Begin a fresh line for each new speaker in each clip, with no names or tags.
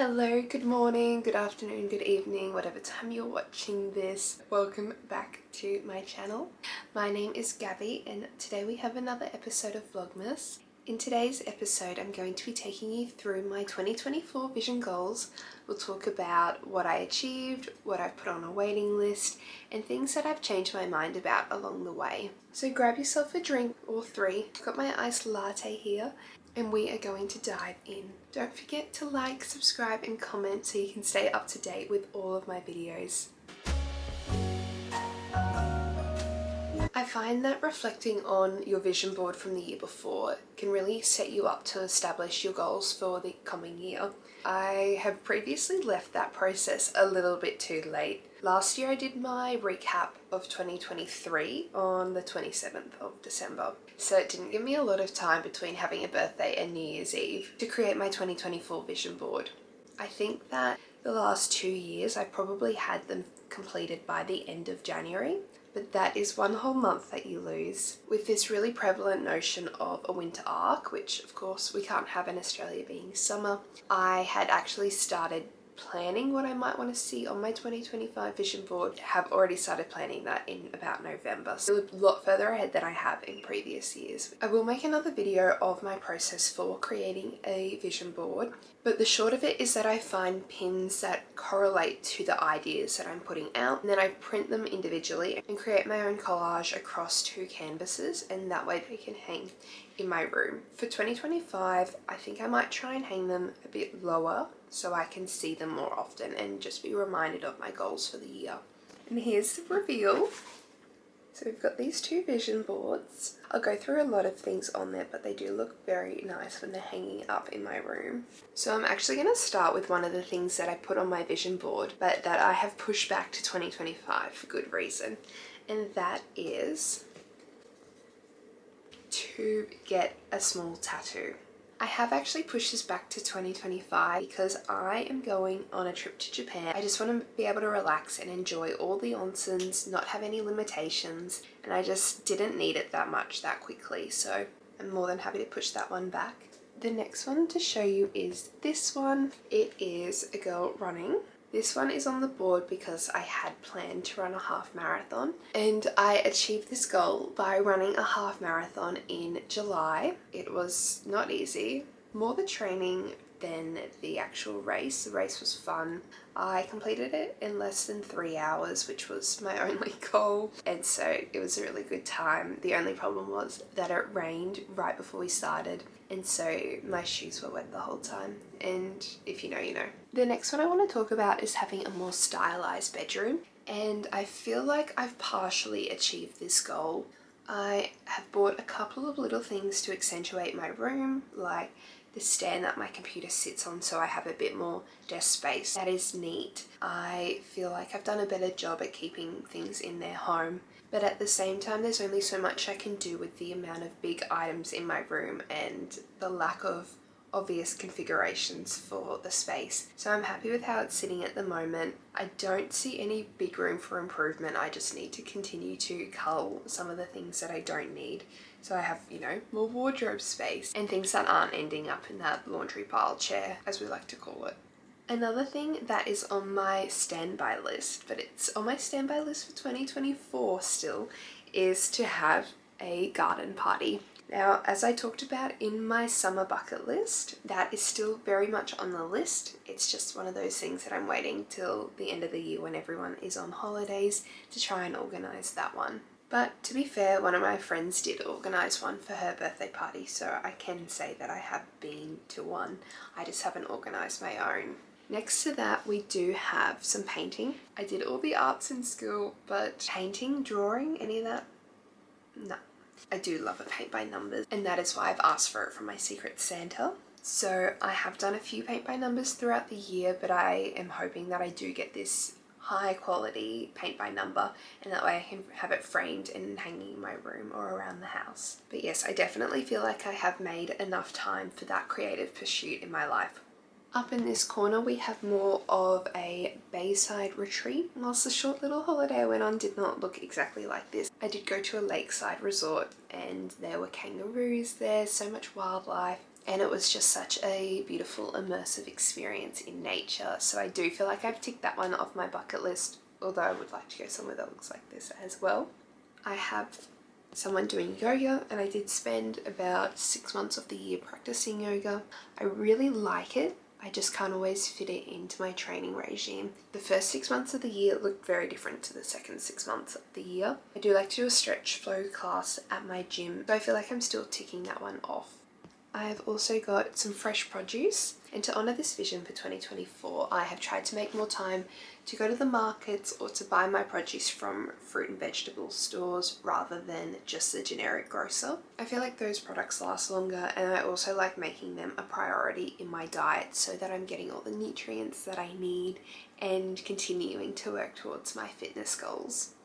Hello, good morning, good afternoon, good evening, whatever time you're watching this. Welcome back to my channel. My name is Gabby and today we have another episode of Vlogmas. In today's episode, I'm going to be taking you through my 2024 vision goals. We'll talk about what I achieved, what I've put on a waiting list, and things that I've changed my mind about along the way. So grab yourself a drink or three. I've got my iced latte here and we are going to dive in. Don't forget to like, subscribe and comment so you can stay up to date with all of my videos. I find that reflecting on your vision board from the year before can really set you up to establish your goals for the coming year. I have previously left that process a little bit too late. Last year I did my recap of 2023 on the 27th of December. So it didn't give me a lot of time between having a birthday and New Year's Eve to create my 2024 vision board. I think that the last 2 years I probably had them completed by the end of January. But that is one whole month that you lose. With this really prevalent notion of a winter arc, which of course we can't have in Australia being summer, I had actually started planning what I might want to see on my 2025 vision board. Have already started planning that in about November, so a lot further ahead than I have in previous years. I will make another video of my process for creating a vision board, but the short of it is that I find pins that correlate to the ideas that I'm putting out, and then I print them individually and create my own collage across 2 canvases, and that way they can hang in my room. For 2025, I think I might try and hang them a bit lower so I can see them more often and just be reminded of my goals for the year. And here's the reveal. So we've got these 2 vision boards. I'll go through a lot of things on there, but they do look very nice when they're hanging up in my room. So I'm actually going to start with one of the things that I put on my vision board, but that I have pushed back to 2025 for good reason. And that is to get a small tattoo. I have actually pushed this back to 2025 because I am going on a trip to Japan. I just want to be able to relax and enjoy all the onsens, not have any limitations, and I just didn't need it that much that quickly, so I'm more than happy to push that one back. The next one to show you is this one. It is a girl running. This one is on the board because I had planned to run a half marathon, and I achieved this goal by running a half marathon in July. It was not easy, more the training than the actual race. The race was fun. I completed it in less than 3 hours, which was my only goal, and so it was a really good time. The only problem was that it rained right before we started, and so my shoes were wet the whole time, and if you know, you know. The next one I want to talk about is having a more stylized bedroom, and I feel like I've partially achieved this goal. I have bought a couple of little things to accentuate my room, like the stand that my computer sits on so I have a bit more desk space. That is neat. I feel like I've done a better job at keeping things in their home, but at the same time there's only so much I can do with the amount of big items in my room and the lack of obvious configurations for the space. So I'm happy with how it's sitting at the moment. I don't see any big room for improvement. I just need to continue to cull some of the things that I don't need. So I have, you know, more wardrobe space and things that aren't ending up in that laundry pile chair, as we like to call it. Another thing that is on my standby list, but it's on my standby list for 2024 still, is to have a garden party. Now, as I talked about in my summer bucket list, that is still very much on the list. It's just one of those things that I'm waiting till the end of the year when everyone is on holidays to try and organise that one. But to be fair, one of my friends did organise one for her birthday party, so I can say that I have been to one. I just haven't organised my own. Next to that, we do have some painting. I did all the arts in school, but painting, drawing, any of that? No. I do love a paint by numbers, and that is why I've asked for it from my Secret Santa. So I have done a few paint by numbers throughout the year, but I am hoping that I do get this high quality paint by number, and that way I can have it framed and hanging in my room or around the house. But yes, I definitely feel like I have made enough time for that creative pursuit in my life. Up in this corner we have more of a bayside retreat. Whilst the short little holiday I went on did not look exactly like this, I did go to a lakeside resort and there were kangaroos there, so much wildlife, and it was just such a beautiful immersive experience in nature. So I do feel like I've ticked that one off my bucket list, although I would like to go somewhere that looks like this as well. I have someone doing yoga, and I did spend about 6 months of the year practicing yoga. I really like it. I just can't always fit it into my training regime. The first 6 months of the year looked very different to the second 6 months of the year. I do like to do a stretch flow class at my gym, so I feel like I'm still ticking that one off. I've also got some fresh produce, and to honour this vision for 2024, I have tried to make more time to go to the markets or to buy my produce from fruit and vegetable stores rather than just the generic grocer. I feel like those products last longer, and I also like making them a priority in my diet so that I'm getting all the nutrients that I need and continuing to work towards my fitness goals.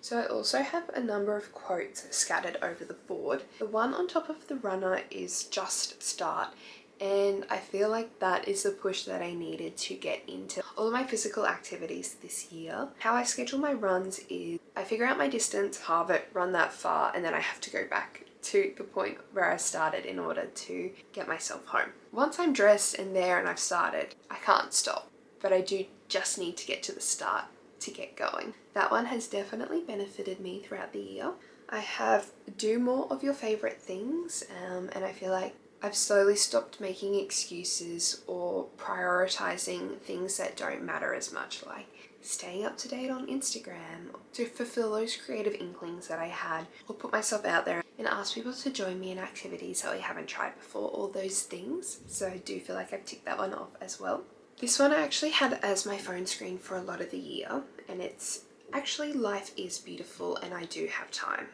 So I also have a number of quotes scattered over the board. The one on top of the runner is just start, and I feel like that is the push that I needed to get into all of my physical activities this year. How I schedule my runs is I figure out my distance, halve it, run that far, and then I have to go back to the point where I started in order to get myself home. Once I'm dressed and there and I've started, I can't stop, but I do just need to get to the start to get going. That one has definitely benefited me throughout the year. I have do more of your favorite things, and I feel like I've slowly stopped making excuses or prioritizing things that don't matter as much, like staying up to date on Instagram to fulfill those creative inklings that I had, or put myself out there and ask people to join me in activities that we haven't tried before, all those things. So I do feel like I've ticked that one off as well. This one I actually had as my phone screen for a lot of the year, and it's actually life is beautiful and I do have time.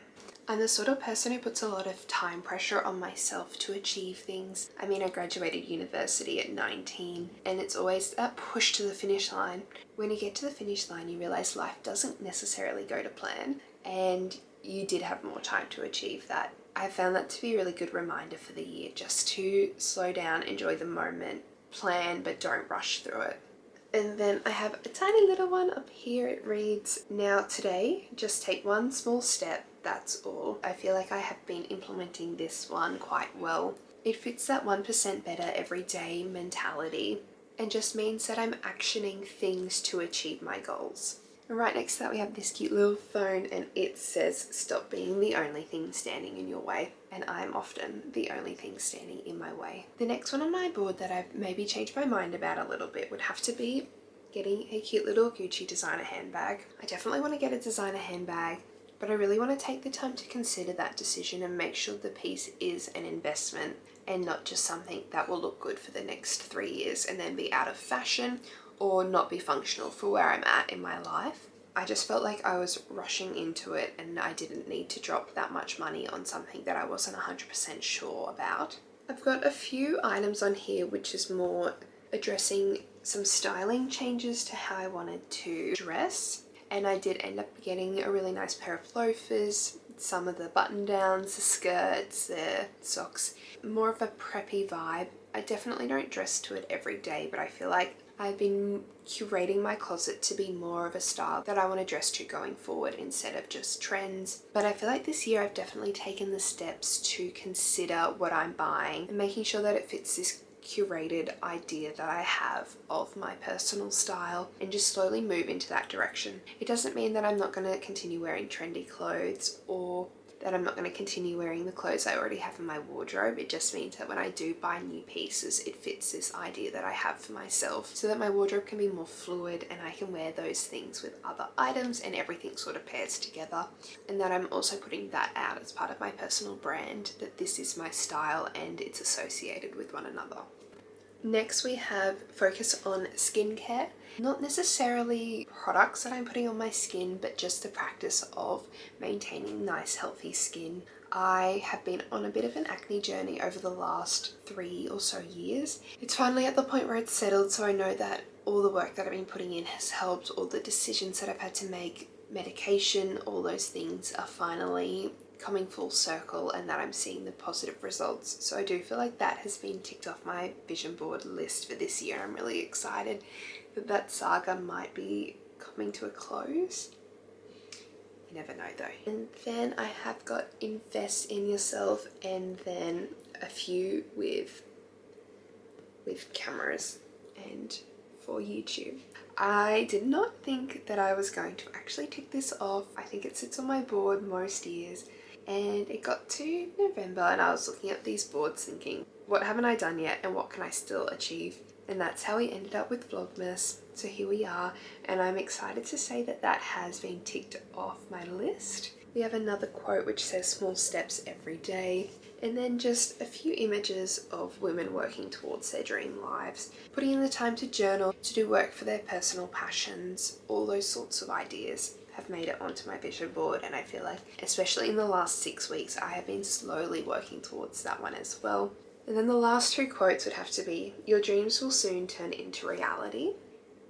I'm the sort of person who puts a lot of time pressure on myself to achieve things. I mean, I graduated university at 19, and it's always that push to the finish line. When you get to the finish line, you realize life doesn't necessarily go to plan, and you did have more time to achieve that. I found that to be a really good reminder for the year, just to slow down, enjoy the moment, plan, but don't rush through it. And then I have a tiny little one up here. It reads, now today, just take one small step, that's all. I feel like I have been implementing this one quite well. It fits that 1% better every day mentality, and just means that I'm actioning things to achieve my goals. And right next to that we have this cute little phone, and it says, stop being the only thing standing in your way. And I'm often the only thing standing in my way. The next one on my board that I've maybe changed my mind about a little bit would have to be getting a cute little Gucci designer handbag. I definitely want to get a designer handbag, but I really want to take the time to consider that decision and make sure the piece is an investment and not just something that will look good for the next 3 years and then be out of fashion or not be functional for where I'm at in my life. I just felt like I was rushing into it and I didn't need to drop that much money on something that I wasn't 100% sure about. I've got a few items on here which is more addressing some styling changes to how I wanted to dress, and I did end up getting a really nice pair of loafers, some of the button downs, the skirts, the socks, more of a preppy vibe. I definitely don't dress to it every day, but I feel like I've been curating my closet to be more of a style that I want to dress to going forward instead of just trends. But I feel like this year I've definitely taken the steps to consider what I'm buying and making sure that it fits this curated idea that I have of my personal style, and just slowly move into that direction. It doesn't mean that I'm not going to continue wearing trendy clothes or that I'm not going to continue wearing the clothes I already have in my wardrobe. It just means that when I do buy new pieces, it fits this idea that I have for myself so that my wardrobe can be more fluid and I can wear those things with other items and everything sort of pairs together. And that I'm also putting that out as part of my personal brand, that this is my style and it's associated with one another. Next we have focus on skincare. Not necessarily products that I'm putting on my skin, but just the practice of maintaining nice healthy skin. I have been on a bit of an acne journey over the last 3 or so years. It's finally at the point where it's settled, so I know that all the work that I've been putting in has helped. All the decisions that I've had to make, medication, all those things are finally coming full circle, and that I'm seeing the positive results. So I do feel like that has been ticked off my vision board list for this year. I'm really excited that that saga might be coming to a close. You never know though. And then I have got invest in yourself, and then a few with with cameras and for YouTube. I did not think that I was going to actually tick this off. I think it sits on my board most years, and it got to November and I was looking at these boards thinking, what haven't I done yet and what can I still achieve? And that's how we ended up with Vlogmas. So here we are, and I'm excited to say that that has been ticked off my list. We have another quote which says small steps every day, and then just a few images of women working towards their dream lives, putting in the time to journal, to do work for their personal passions. All those sorts of ideas have made it onto my vision board, and I feel like especially in the last 6 weeks I have been slowly working towards that one as well. And then the last two quotes would have to be, your dreams will soon turn into reality,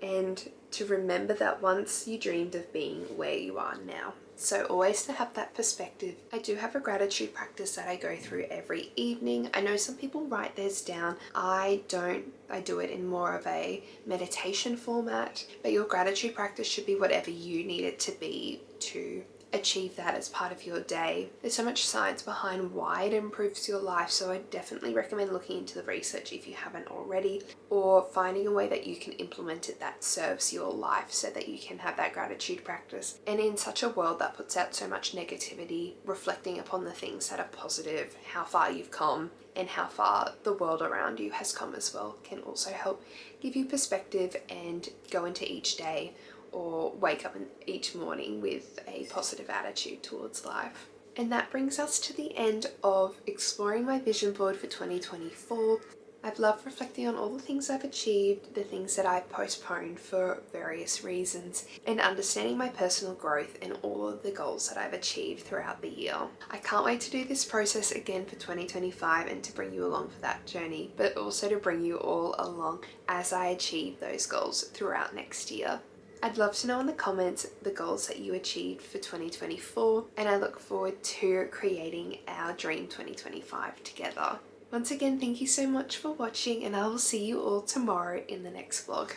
and to remember that once you dreamed of being where you are now. So always to have that perspective. I do have a gratitude practice that I go through every evening. I know some people write theirs down. I don't. I do it in more of a meditation format, but your gratitude practice should be whatever you need it to be to achieve that as part of your day. There's so much science behind why it improves your life, so I definitely recommend looking into the research if you haven't already, or finding a way that you can implement it that serves your life so that you can have that gratitude practice. And in such a world that puts out so much negativity, reflecting upon the things that are positive, how far you've come and how far the world around you has come as well, can also help give you perspective and go into each day or wake up each morning with a positive attitude towards life. And that brings us to the end of exploring my vision board for 2024. I've loved reflecting on all the things I've achieved, the things that I've postponed for various reasons, and understanding my personal growth and all of the goals that I've achieved throughout the year. I can't wait to do this process again for 2025 and to bring you along for that journey, but also to bring you all along as I achieve those goals throughout next year. I'd love to know in the comments the goals that you achieved for 2024, and I look forward to creating our dream 2025 together. Once again, thank you so much for watching, and I will see you all tomorrow in the next vlog.